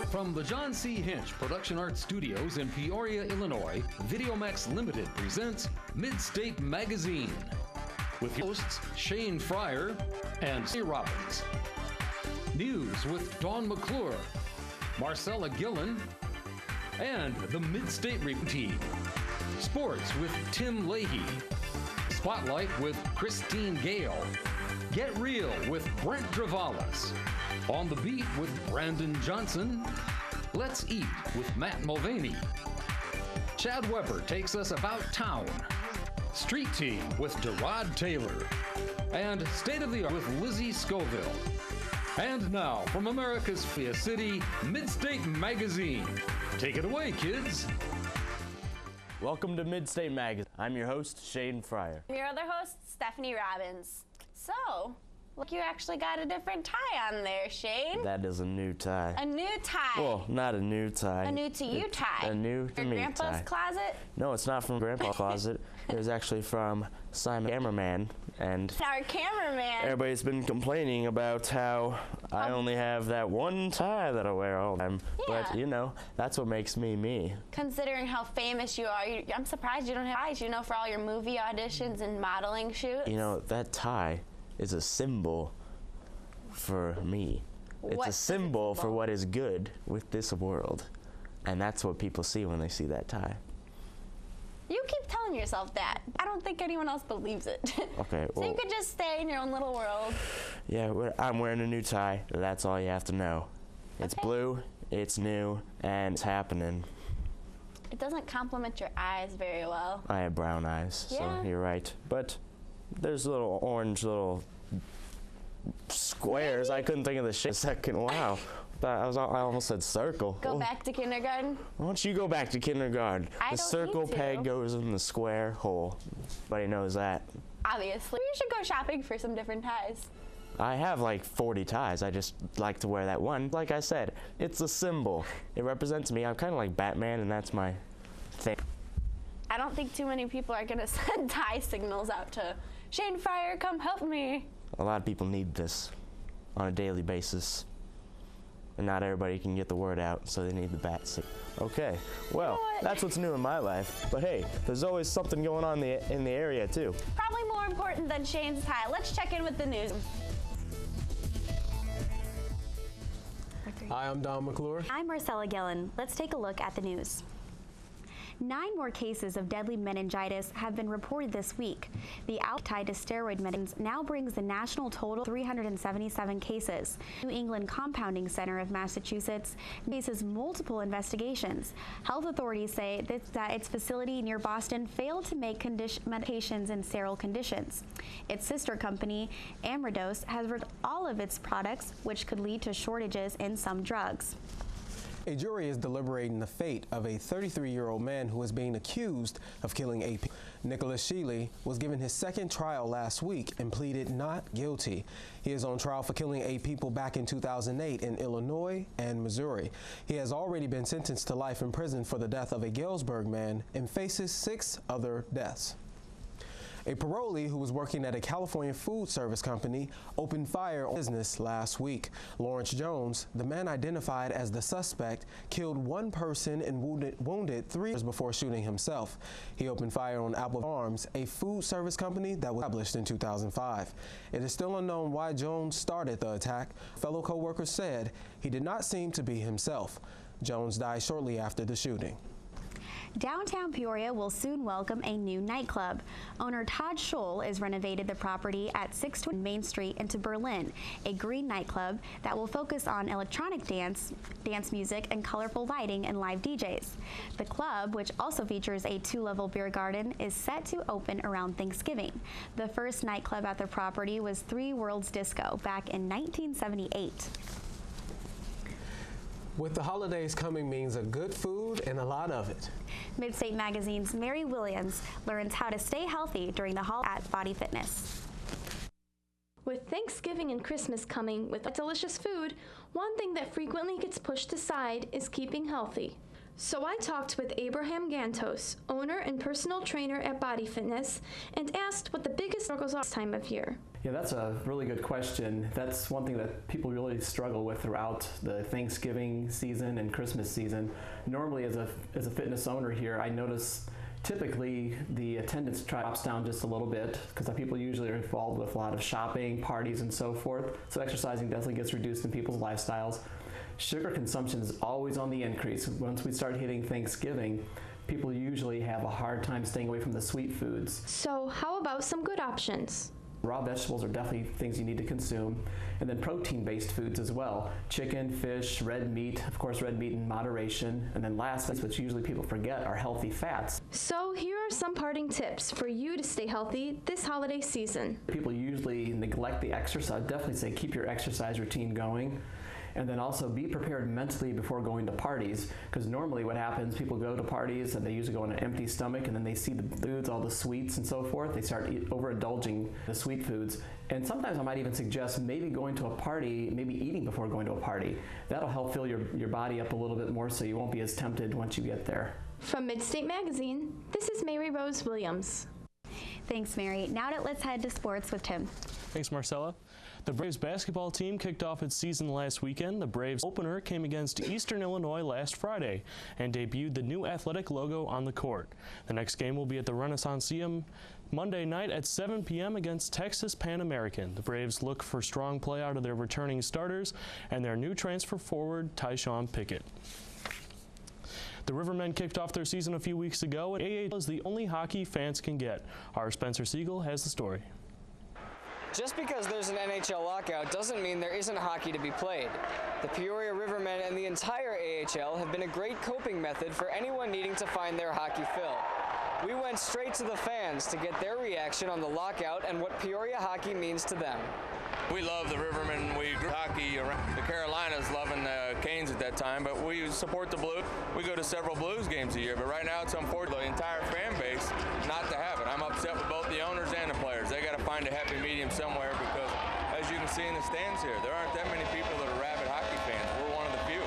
From the John C. Hinch Production Arts Studios in Peoria, Illinois, VideoMax Limited presents Midstate Magazine with hosts Shane Fryer and C. Robbins. News with Dawn McClure, Marcella Gillen, and the Midstate Team. Sports with Tim Leahy. Spotlight with Christine Gale. Get Real with Brent Travalis. On the Beat with Brandon Johnson. Let's Eat with Matt Mulvaney. Chad Weber takes us about town. Street Team with Derod Taylor. And State of the Art with Lizzie Scoville. And now, from America's Fiesta City, Midstate Magazine. Take it away, kids. Welcome to Midstate Magazine. I'm your host, Shane Fryer. I'm your other host, Stephanie Robbins. So, look, you actually got a different tie on there, Shane. That is a new tie. A new tie. Well, not a new tie. A new to you tie. A new to me tie. Your grandpa's closet? No, it's not from Grandpa's closet. It was actually from Simon Cameraman. And our cameraman. Everybody's been complaining about how I only have that one tie that I wear all the time. Yeah. But, you know, that's what makes me me. Considering how famous you are, I'm surprised you don't have ties, you know, for all your movie auditions and modeling shoots. You know, that tie is a symbol for me. It's a symbol for what is good with this world. And that's what people see when they see that tie. You keep telling yourself that. I don't think anyone else believes it. Okay, So you could just stay in your own little world. Yeah, I'm wearing a new tie. That's all you have to know. It's blue, it's new, and it's happening. It doesn't complement your eyes very well. I have brown eyes, Yeah. so you're right. But there's little orange little squares. I couldn't think of the shit a second. Wow. I almost said circle. Go back to kindergarten? Why don't you go back to kindergarten? I The don't circle need to. peg goes in the square hole. Everybody knows that. Obviously. You should go shopping for some different ties. I have like 40 ties. I just like to wear that one. Like I said, it's a symbol. It represents me. I'm kind of like Batman, and that's my thing. I don't think too many people are going to send tie signals out to Shane Fryer, come help me. A lot of people need this on a daily basis. And not everybody can get the word out, so they need the bat signal. Okay, well, that's what's new in my life. But hey, there's always something going on in the area, too. Probably more important than Shane's tie. Let's check in with the news. Hi, I'm Dawn McClure. I'm Marcella Gillen. Let's take a look at the news. 9 more cases of deadly meningitis have been reported this week. The outbreak tied to steroid medicines now brings the national total to 377 cases. New England Compounding Center of Massachusetts faces multiple investigations. Health authorities say that its facility near Boston failed to make medications in sterile conditions. Its sister company, Amridose, has returned all of its products, which could lead to shortages in some drugs. A jury is deliberating the fate of a 33-year-old man who is being accused of killing 8 people. Nicholas Sheely was given his second trial last week and pleaded not guilty. He is on trial for killing 8 people back in 2008 in Illinois and Missouri. He has already been sentenced to life in prison for the death of a Galesburg man and faces 6 other deaths. A parolee who was working at a California food service company opened fire on business last week. Lawrence Jones, the man identified as the suspect, killed 1 person and wounded 3 before shooting himself. He opened fire on Apple Farms, a food service company that was established in 2005. It is still unknown why Jones started the attack. Fellow co-workers said he did not seem to be himself. Jones died shortly after the shooting. Downtown Peoria will soon welcome a new nightclub. Owner Todd Scholl has renovated the property at 620 Main Street into Berlin, a green nightclub that will focus on electronic dance music, and colorful lighting and live DJs. The club, which also features a 2-level beer garden, is set to open around Thanksgiving. The first nightclub at the property was 3 Worlds Disco back in 1978. With the holidays coming means a good food and a lot of it. Midstate Magazine's Mary Williams learns how to stay healthy during the holidays at Body Fitness. With Thanksgiving and Christmas coming with delicious food, one thing that frequently gets pushed aside is keeping healthy. So I talked with Abraham Gantos, owner and personal trainer at Body Fitness, and asked what the biggest struggles are this time of year. Yeah, that's a really good question. That's one thing that people really struggle with throughout the Thanksgiving season and Christmas season. Normally, as a fitness owner here, I notice typically the attendance drops down just a little bit because people usually are involved with a lot of shopping, parties, and so forth. So exercising definitely gets reduced in people's lifestyles. Sugar consumption is always on the increase. Once we start hitting Thanksgiving, people usually have a hard time staying away from the sweet foods. So how about some good options? Raw vegetables are definitely things you need to consume, and then protein-based foods as well. Chicken, fish, red meat, of course red meat in moderation, and then last, which usually people forget, are healthy fats. So here are some parting tips for you to stay healthy this holiday season. People usually neglect the exercise. I'd definitely say keep your exercise routine going. And then also be prepared mentally before going to parties, because normally what happens, people go to parties and they usually go on an empty stomach, and then they see the foods, all the sweets and so forth. They start overindulging the sweet foods. And sometimes I might even suggest maybe going to a party, maybe eating before going to a party. That'll help fill your body up a little bit more so you won't be as tempted once you get there. From Midstate Magazine, this is Mary Rose Williams. Thanks, Mary. Now let's head to sports with Tim. Thanks, Marcella. The Braves basketball team kicked off its season last weekend. The Braves opener came against Eastern Illinois last Friday and debuted the new athletic logo on the court. The next game will be at the Renaissanceum Monday night at 7 p.m. against Texas Pan American. The Braves look for strong play out of their returning starters and their new transfer forward, Tyshawn Pickett. The Rivermen kicked off their season a few weeks ago, and AHL is the only hockey fans can get. Our Spencer Siegel has the story. Just because there's an NHL lockout doesn't mean there isn't hockey to be played. The Peoria Rivermen and the entire AHL have been a great coping method for anyone needing to find their hockey fill. We went straight to the fans to get their reaction on the lockout and what Peoria hockey means to them. We love the Rivermen. We grew hockey around the Carolinas, loving the Canes at that time, but we support the Blues. We go to several Blues games a year, but right now it's unfortunate the entire fan base not to have it. I'm upset with both the owners and the players. They got to find a happy medium somewhere because, as you can see in the stands here, there aren't that many people that are rabid hockey fans. We're one of the few.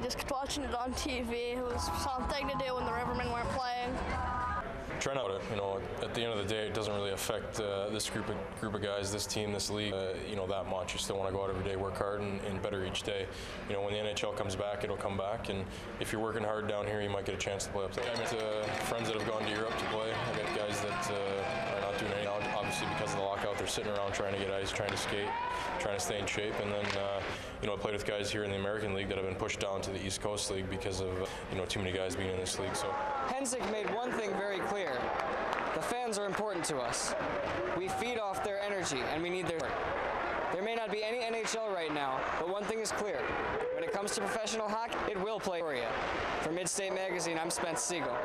Just watching it on TV, it was something to do when the Rivermen weren't playing. Try not to, at the end of the day, it doesn't really affect this group of guys, this team, this league, that much. You still want to go out every day, work hard, and better each day. When the NHL comes back, it'll come back, and if you're working hard down here, you might get a chance to play up there. I met friends that have gone to Europe to play. I got guys that are not doing anything. Obviously, because of the lockout, they're sitting around trying to get ice, trying to skate, trying to stay in shape, and then, I played with guys here in the American League that have been pushed down to the East Coast League because of, too many guys being in this league. So Hensick made one thing very clear. The fans are important to us. We feed off their energy, and we need their support. There may not be any NHL right now, but one thing is clear. When it comes to professional hockey, it will play Peoria. For Midstate Magazine, I'm Spence Siegel.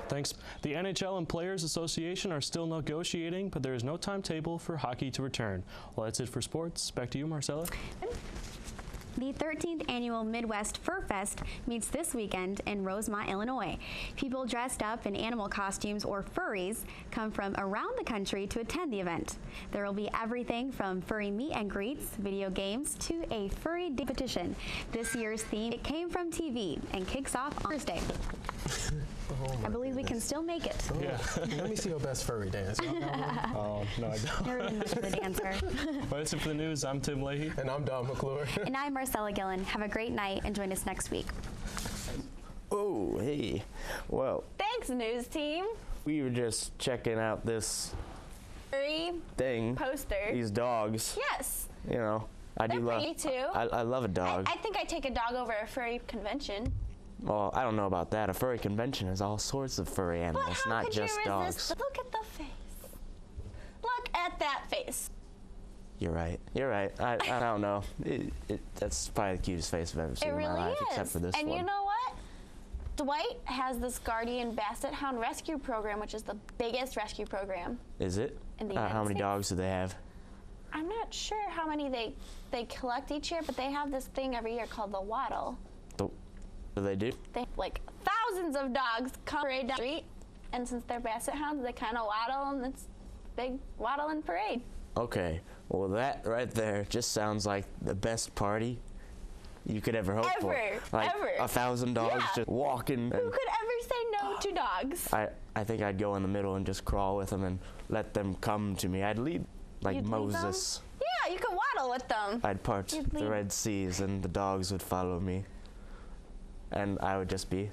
Thanks. The NHL and Players Association are still negotiating, but there is no timetable for hockey to return. Well, that's it for sports. Back to you, Marcella. The 13th annual Midwest Fur Fest meets this weekend in Rosemont, Illinois. People dressed up in animal costumes or furries come from around the country to attend the event. There will be everything from furry meet and greets, video games, to a furry competition. This year's theme, it came from TV and kicks off on Thursday. I believe we can still make it. Yeah. Let me see your best furry dance. Oh, no, I don't. Never been much of a dancer. Well, that's it for the news. I'm Tim Leahy. And I'm Don McClure. And I'm Marcella Gillen. Have a great night and join us next week. Oh, hey. Well, Thanks, news team. we were just checking out this Furry thing. poster. These dogs. Yes. I They're do love. pretty too. I love a dog. I think I'd take a dog over a furry convention. Well, I don't know about that. A furry convention has all sorts of furry animals, But how not could just you resist? dogs. Look at the face. Look at that face. You're right. I don't know. That's probably the cutest face I've ever seen It in my really life, is. except for this and one. you know what? Dwight has this Guardian Basset Hound Rescue Program, which is the biggest rescue program. Is it? In the United how many States. dogs do they have? I'm not sure how many they collect each year, but they have this thing every year called the Waddle. What do they do? They have like thousands of dogs come parade down the street, and since they're Basset Hounds, they kind of waddle, and it's big waddle and parade. Okay. Well, that right there just sounds like the best party you could ever hope for. Like Ever. 1,000 dogs just walking. Who could ever say no to dogs? I think I'd go in the middle and just crawl with them and let them come to me. I'd lead like You'd lead Moses. them? Yeah, you could waddle with them. I'd part You'd the lead- Red Seas and the dogs would follow me. And I would just be,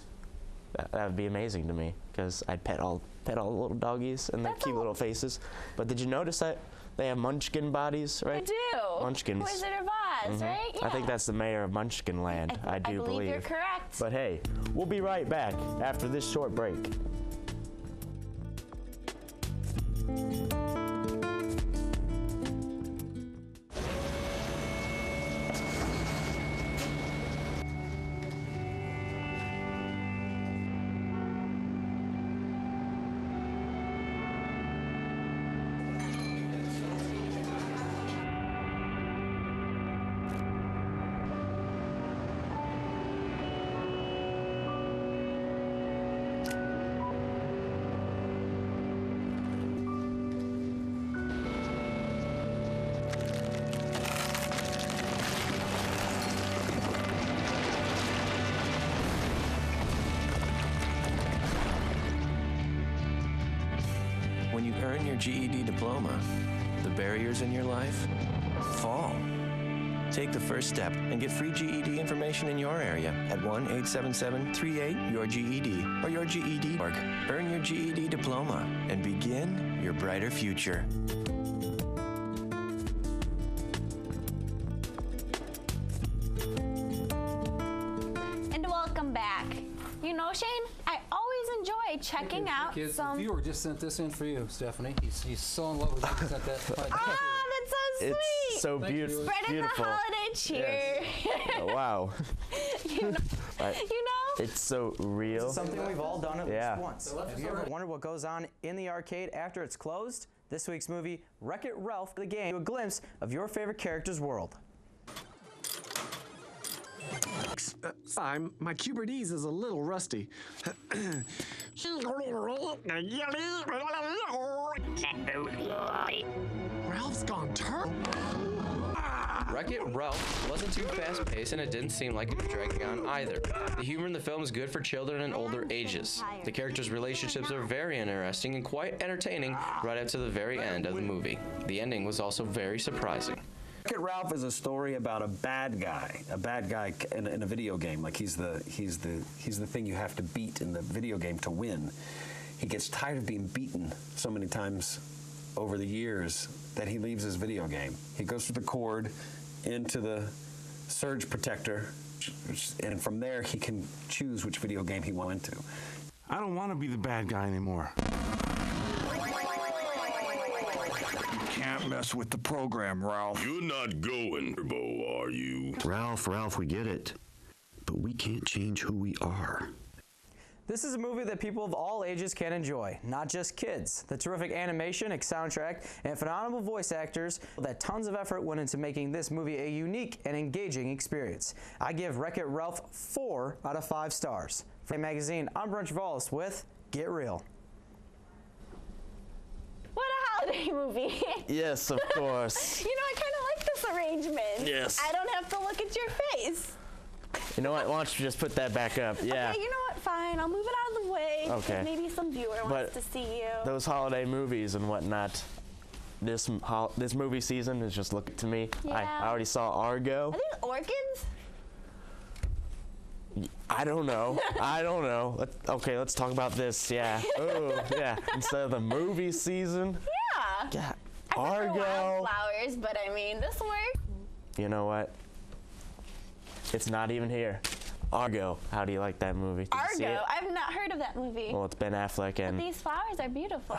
that would be amazing to me because I'd pet all the little doggies and their cute little faces. But did you notice that they have munchkin bodies, right? They do. Munchkins. Wizard of Oz, right? Yeah. I think that's the mayor of Munchkin Land. I do believe you're correct. But hey, we'll be right back after this short break. When you earn your GED diploma, the barriers in your life fall. Take the first step and get free GED information in your area at 1-877-38-YOUR-GED or yourged.org. Earn your GED diploma and begin your brighter future. And welcome back. You know, Shane, I always enjoy checking out Kids, some. the viewer just sent this in for you, Stephanie. He's so in love with you. He sent that. Ah, that's so sweet. It's so beautiful. Spreading beautiful. the holiday cheer. Oh, wow. You know, It's so real. It's something we've all done at Yeah. least once. Have you ever wondered what goes on in the arcade after it's closed? This week's movie, Wreck-It Ralph, the game, a glimpse of your favorite character's world. My Cuberdese is a little rusty. Ralph's gone turtle. Wreck-It Ralph wasn't too fast-paced, and it didn't seem like it was dragging on either. The humor in the film is good for children and older ages. The characters' relationships are very interesting and quite entertaining right up to the very end of the movie. The ending was also very surprising. Wreck-It Ralph is a story about a bad guy in a video game. Like he's the thing you have to beat in the video game to win. He gets tired of being beaten so many times over the years that he leaves his video game. He goes through the cord into the surge protector, and from there he can choose which video game he wants into. I don't want to be the bad guy anymore. You can't mess with the program, Ralph. You're not going, Turbo, are you? Ralph, we get it. But we can't change who we are. This is a movie that people of all ages can enjoy, not just kids. The terrific animation, soundtrack, and phenomenal voice actors that tons of effort went into making this movie a unique and engaging experience. I give Wreck-It Ralph 4 out of 5 stars. For Magazine, I'm Brent Travalis with Get Real. What a holiday movie. Yes, of course. You know, I kind of like this arrangement. Yes. I don't have to look at your face. You know what? Why don't you just put that back up? Yeah. Okay, you know what? Fine. I'll move it out of the way. Okay. Maybe some viewer wants to see you. Those holiday movies and whatnot, this movie season is just looking to me. Yeah. I already saw Argo. Are these orchids? I don't know. Let's talk about this. Yeah. Oh, yeah. Instead of the movie season. Yeah. Yeah. I prefer Argo. wildflowers, but I mean, this works. You know what? It's not even here. Argo. How do you like that movie? Did you see Argo? it? I've not heard of that movie. Well, it's Ben Affleck and. But these flowers are beautiful.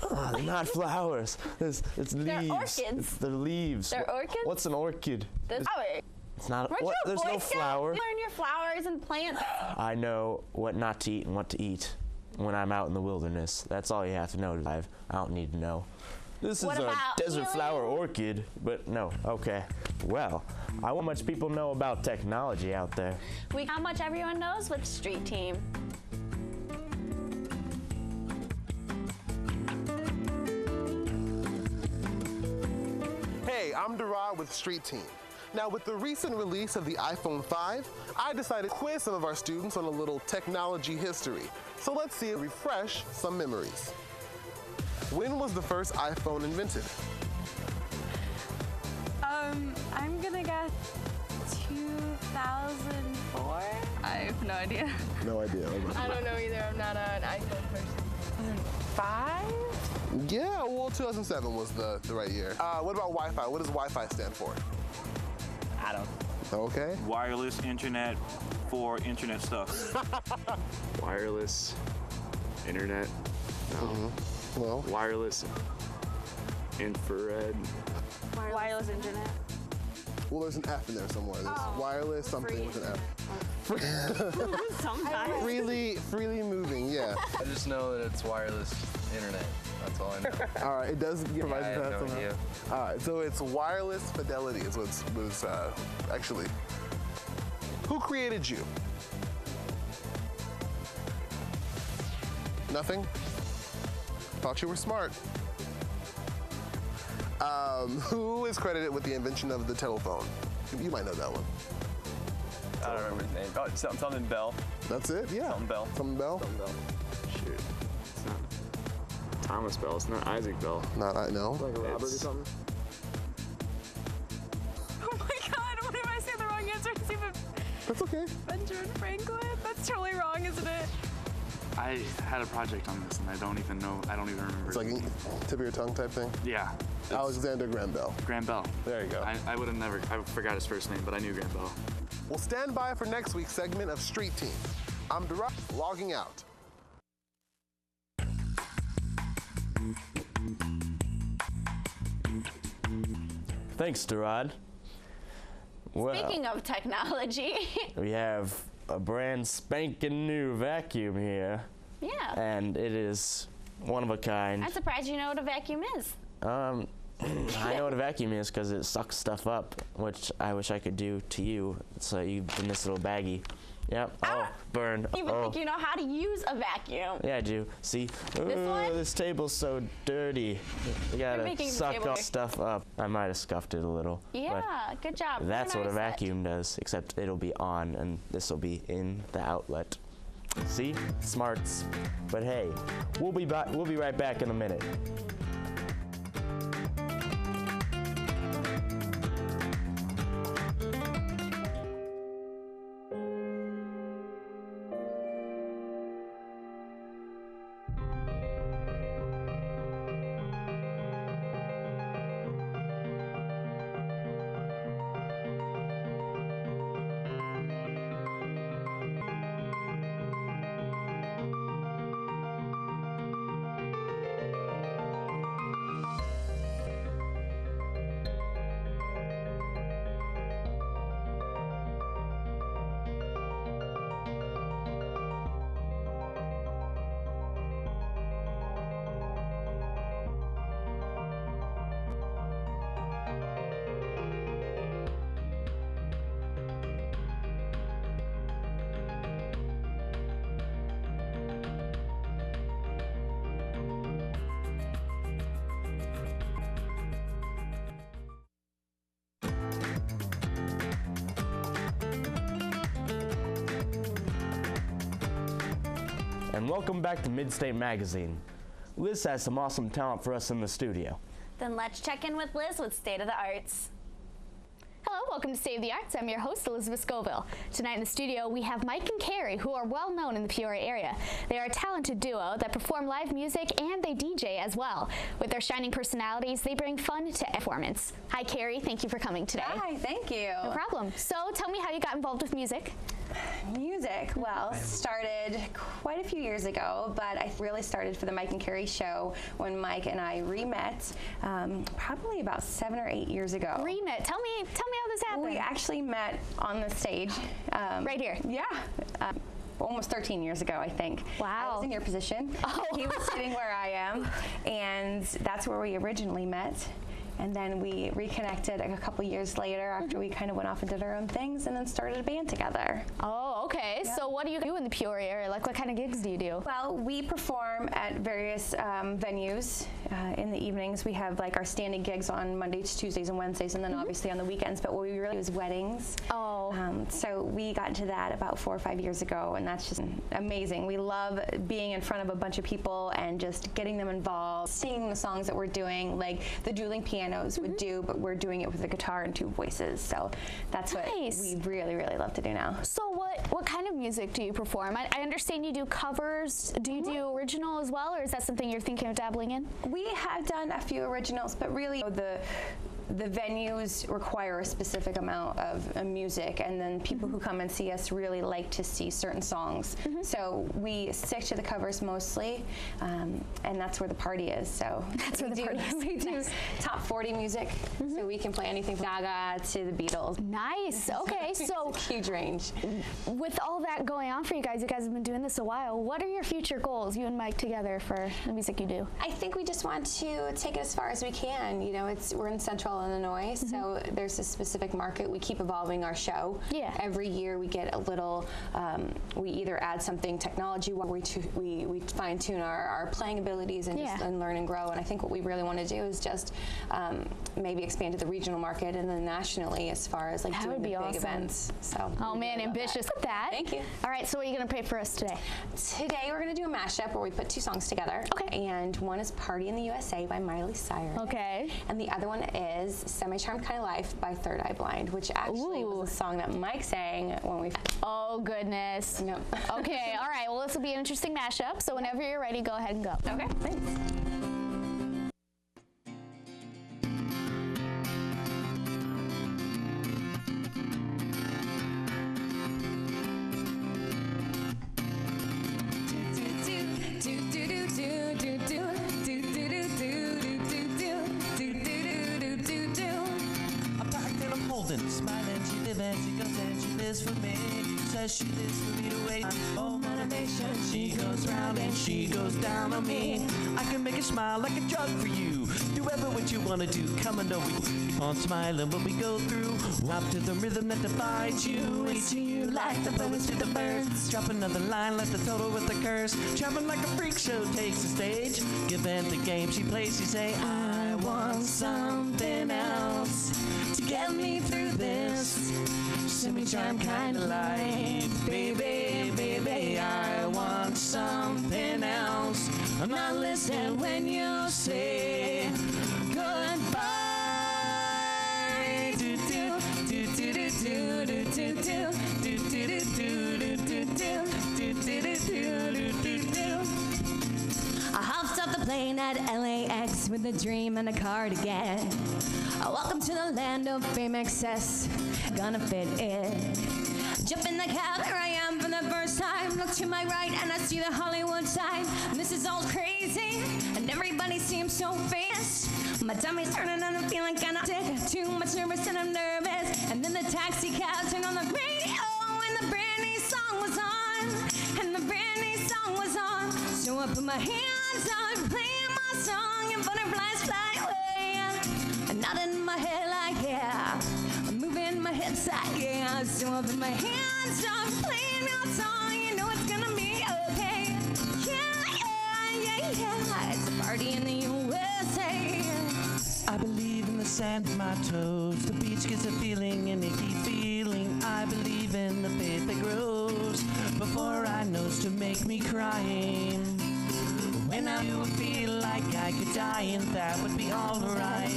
Oh, they're not flowers. It's leaves. They're orchids. They're leaves. They're orchids? What's an orchid? The flower. It's not. Weren't What? you a There's Boy no Scout? flower. You learn your flowers and plants. I know what not to eat and what to eat when I'm out in the wilderness. That's all you have to know to live. I don't need to know. This What is a about desert healing? flower orchid, but no. Okay. Well, I want much people know about technology out there. How much everyone knows with Street Team. Hey, I'm Derard with Street Team. Now, with the recent release of the iPhone 5, I decided to quiz some of our students on a little technology history. So let's see if we refresh some memories. When was the first iPhone invented? I'm gonna guess 2004? I have no idea. No idea. I don't know either. I'm not an iPhone person. 2005? Yeah, well, 2007 was the right year. What about Wi-Fi? What does Wi-Fi stand for? I don't. Okay. Wireless internet for internet stuff. Wireless internet. No. Well. Wireless infrared. Wireless internet. Well, there's an F in there somewhere. There's wireless something with an F. Sometimes. Freely moving, yeah. I just know that it's wireless internet. That's all I know. All right, it does provide I have that no somehow. idea. All right, so it's wireless fidelity is what's actually. Who created you? Nothing? Thought you were smart. Who is credited with the invention of the telephone? You might know that one. I don't remember his name. Oh, something Bell. That's it? Yeah. Something Bell. Something Bell? Something Bell. Shoot. It's not Thomas Bell. It's not Isaac Bell. Not I know. Like Robert or something? Oh my god, what if I say the wrong answer? It's even That's okay. Benjamin Franklin? That's totally wrong, isn't it? I had a project on this and I don't even know. I don't even remember. It's like tip of your tongue type thing? Yeah. Alexander Graham Bell. Graham Bell. There you go. I would have never. I forgot his first name, but I knew Graham Bell. We'll stand by for next week's segment of Street Team. I'm Durant, logging out. Thanks, Durad. Well, Speaking of technology. we have a brand spanking new vacuum here. Yeah. And it is one of a kind. I'm surprised you know what a vacuum is. I know what a vacuum is because it sucks stuff up, which I wish I could do to you. So you in this little baggie. Yep. Oh, burned. You even think you know how to use a vacuum. Yeah, I do. See? one? This table's so dirty. You gotta making the suck table all dirty. stuff up. I might have scuffed it a little. Yeah, good job. That's what a Organize that. vacuum does, except it'll be on and this will be in the outlet. See? Smarts. But hey, we'll be right back in a minute. And welcome back to Midstate Magazine. Liz has some awesome talent for us in the studio. Then let's check in with Liz with State of the Arts. Hello, welcome to State of the Arts. I'm your host, Elizabeth Scoville. Tonight in the studio, we have Mike and Carrie, who are well known in the Peoria area. They are a talented duo that perform live music and they DJ as well. With their shining personalities, they bring fun to performance. Hi, Carrie. Thank you for coming today. Hi, thank you. No problem. So tell me how you got involved with music. Music, well, started quite a few years ago, but I really started for the Mike and Carrie show when Mike and I re-met probably about 7 or 8 years ago. Re-met? Tell me how this happened. We actually met on the stage. Right here? Yeah. Almost 13 years ago, I think. Wow. I was in your position. Oh. He was sitting where I am, and that's where we originally met. And then we reconnected a couple years later after we kind of went off and did our own things and then started a band together. Oh, okay. Yep. So what do you do in the Peoria area? Like, what kind of gigs do you do? Well, we perform at various venues. In the evenings, we have like our standing gigs on Mondays, Tuesdays, and Wednesdays, and then obviously on the weekends. But what we really do is weddings. Oh. So we got into that about 4 or 5 years ago, and that's just amazing. We love being in front of a bunch of people and just getting them involved, singing the songs that we're doing, like the dueling pianos would do, but we're doing it with a guitar and 2 voices. So that's what we really, really love to do now. So what kind of music do you perform? I understand you do covers. Do you do original as well, or is that something you're thinking of dabbling in? We have done a few originals, but really the venues require a specific amount of music, and then people who come and see us really like to see certain songs. So we stick to the covers mostly, and that's where the party is. So that's where the party is. We do top 40 music, so we can play anything from Gaga to the Beatles. Nice. Okay, so it's a huge range. With all that going on for you guys have been doing this a while. What are your future goals, you and Mike together, for the music you do? I think we just want to take it as far as we can. You know, we're in Central Illinois, so there's a specific market. We keep evolving our show. Yeah. Every year we get a little, we either add something technology, where we fine tune our playing abilities and just and learn and grow. And I think what we really want to do is just maybe expand to the regional market and then nationally as far as like doing the big events. So. Oh man, ambitious with that. Thank you. All right, so what are you going to play for us today? Today we're going to do a mashup where we put 2 songs together. Okay. And one is Party in the USA by Miley Cyrus. Okay. And the other one is Semi-Charmed Kind of Life by Third Eye Blind, which actually was a song that Mike sang when we... Oh, goodness. Yep. Okay, all right. Well, this will be an interesting mashup, so whenever you're ready, go ahead and go. Okay, thanks. Smiling, she lives and she goes and she lives for me. Says she lives for me to wait. Oh, motivation. She goes round and she goes down on me. I can make a smile like a drug for you. Do ever what you want to do. Come and know we keep on smiling what we go through. Up to the rhythm that divides you. Reaching you like the bullets to the birds. Drop another line like the total with the curse. Traveling like a freak show takes the stage. Given the game she plays, she say, I want something else to get me through this semi-charmed kind of life. Baby, baby, I want something else. I'm not listening when you say goodbye. Do do do do do do do do do do do do do do do. I hopped off the plane at LAX with a dream and a cardigan. Welcome to the land of fame excess, gonna fit in. Jump in the cab, here I am for the first time. Look to my right and I see the Hollywood sign. This is all crazy and everybody seems so famous. My tummy's turning and I'm feeling kinda sick. Too much nervous and I'm nervous. And then the taxi cab turned on the radio and the brand new song was on. And the brand new song was on. So I put my hands on, playing my song, and butterflies fly away. And nodding my head like yeah, I'm moving my head side yeah. So I put my hands on, playing your song, you know it's gonna be okay. Yeah, yeah, yeah, yeah. It's a party in the USA. I believe in the sand of my toes. The beach gives a feeling, an icky feeling. I believe in the faith that grows before I knows to make me crying. When I do feel like I could die, and that would be alright,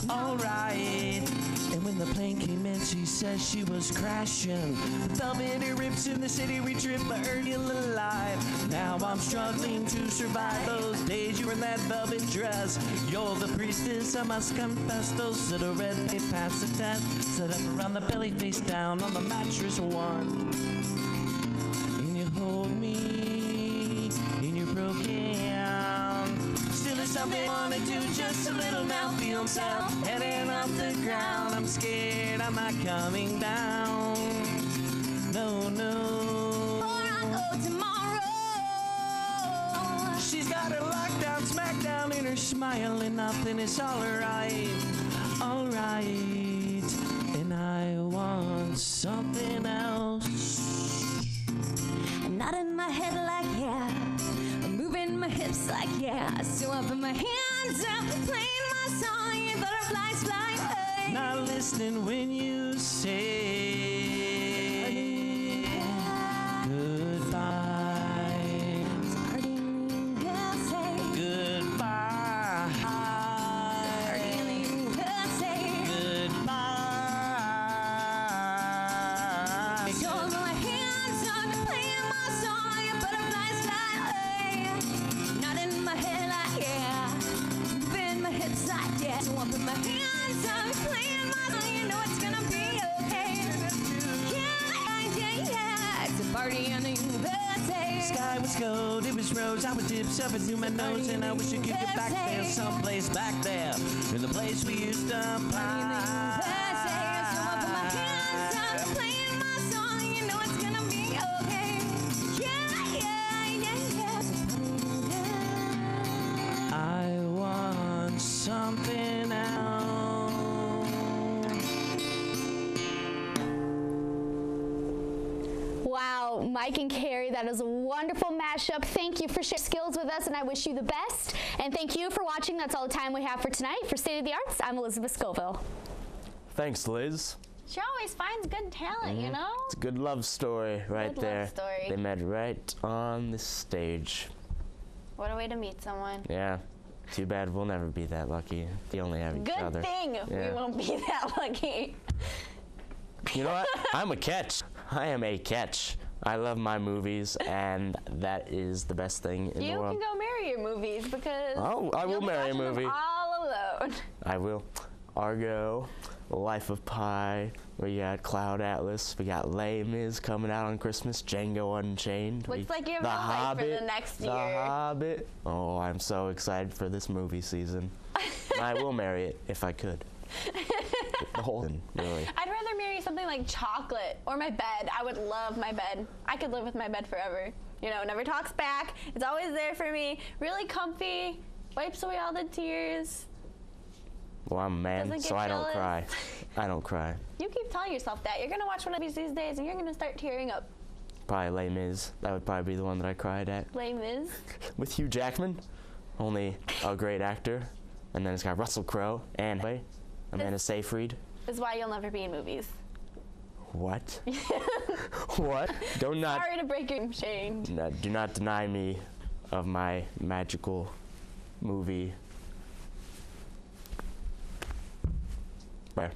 alright. And when the plane came in, she says she was crashing. Velvet rips in the city we tripped, but are still alive. Now I'm struggling to survive those days you were in that velvet dress. You're the priestess, I must confess. Those little red they pass the test. Set up around the belly, face down on the mattress one. And you hold me in your broken. Still there's something I wanna do just a little now. Feel myself heading off the ground. I'm scared I'm not coming down. No, no. Or I'll go tomorrow. She's got her lockdown, smack down in her smile. smile and nothing is alright, alright. And I want something else. Not in my head like yeah, moving my hips like yeah. So I put my hands up, playing my song, and butterflies fly away. Not listening when you say goodbye. Sky was gold, it was rose, I was dip shoving through my nose, and I wish you could get back there, someplace back there, in the place we used to play. I want something else. Wow, Mike and Carrie, that is a wonderful mashup. Thank you for sharing skills with us, and I wish you the best. And thank you for watching. That's all the time we have for tonight. For State of the Arts, I'm Elizabeth Scoville. Thanks, Liz. She always finds good talent, you know? It's a good love story right Good there. love story. They met right on the stage. What a way to meet someone. Yeah. Too bad we'll never be that lucky. We only have each Good other. thing Yeah. we won't be that lucky. You know what? I'm a catch. I am a catch. I love my movies, and that is the best thing in the world. You can go marry your movies because I will marry a movie. All alone. I will. Argo, Life of Pi. We got Cloud Atlas. We got Les Mis coming out on Christmas. Django Unchained. Looks like you have The a life Hobbit, for the next The year. Hobbit. Oh, I'm so excited for this movie season. I will marry it if I could. The whole thing, really. I'd rather marry something like chocolate or my bed. I would love my bed. I could live with my bed forever. You know, never talks back. It's always there for me. Really comfy. Wipes away all the tears. Well, I'm a man, Doesn't get so I don't jealous. cry. I don't cry. You keep telling yourself that. You're going to watch one of these days and you're going to start tearing up. Probably Les Mis. That would probably be the one that I cried at. Les Mis. With Hugh Jackman, only a great actor. And then it's got Russell Crowe and Amanda Seyfried. Is why you'll never be in movies. What? What? Sorry to break your shame. Do not deny me of my magical movie. Where?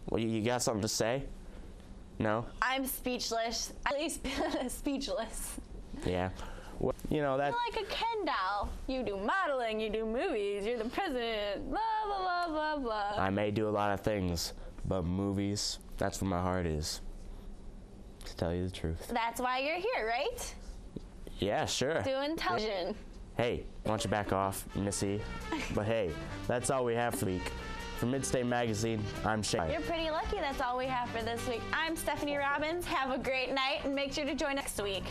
Well, you got something to say? No? I'm speechless. At least speechless. Yeah. Well, you know, that. You're like a Ken doll. You do modeling, you do movies, you're the president, blah, blah, blah, blah, blah. I may do a lot of things, but movies, that's where my heart is. To tell you the truth. That's why you're here, right? Yeah, sure. Doing television. Hey, why don't you back off, Missy? But hey, that's all we have for the week. For Midstate Magazine, I'm Shane. You're pretty lucky that's all we have for this week. I'm Stephanie Robbins. Have a great night and make sure to join next week.